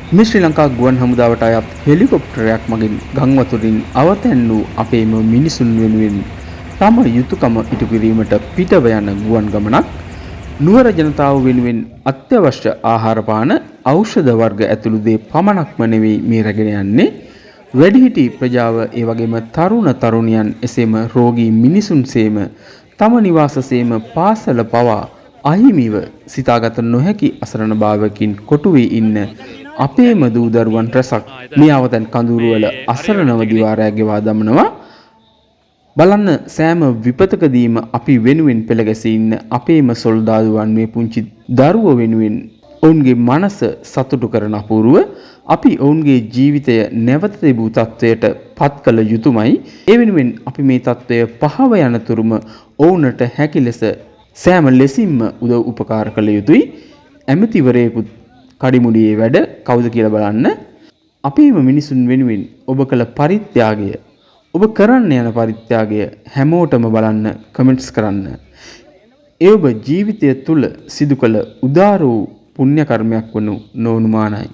මේ ශ්‍රී ලංකා ගුවන් හමුදාවට අයත් හෙලිකොප්ටරයක් මගින් ගංවතුරින් අවතැන් වූ අපේම මිනිසුන් වෙනුවෙන් තම යුතුයකම ඉටු කිරීමට පිටව යන ගුවන් ගමනක් නුවර ජනතාව වෙනුවෙන් අත්‍යවශ්‍ය ආහාර පාන ඖෂධ වර්ග ඇතුළු දේ පමණක්ම නෙවෙයි මේ රැගෙන යන්නේ වැඩිහිටි ප්‍රජාව ඒ වගේම තරුණ තරුණියන් එසේම රෝගී මිනිසුන්සේම තම නිවාසසේම පාසල පවා අහිමිව සිතාගත නොහැකි අසරණ භාවයකින් කොටු වී ඉන්න අපේම දූ දරුවන් රැසක් මේ අවතන් කඳුරුවල අසරණව දිවාරය ගෙවා දමනවා බලන්න සෑම විපතකදීම අපි වෙනුවෙන් පෙළ ගැසී ඉන්න අපේම සොල්දාදුවන් මේ පුංචි දරුවෝ වෙනුවෙන් ඔවුන්ගේ මනස සතුටු කරන අපූර්ව අපි ඔවුන්ගේ ජීවිතය නැවත තිබූ තත්වයට පත් කළ යුතුමයි. ඒ වෙනුවෙන් අපි මේ තත්වය පහව යන තුරුම ඔවුන්ට හැකි ලෙස සෑම ලෙසින්ම උදව් උපකාර කළ යුතුයි. ඇමතිවරයෙකුත් කඩිමුඩියේ වැඩ කවුද කියලා බලන්න. අපේම මිනිසුන් වෙනුවෙන් ඔබ කළ පරිත්‍යාගය ඔබ කරන්න යන පරිත්‍යාගය හැමෝටම බලන්න කමෙන්ට්ස් කරන්න. ඒ ඔබ ජීවිතය තුළ සිදු කළ උදාර වූ පුණ්‍ය කර්මයක් වනු නොඅනුමානයි.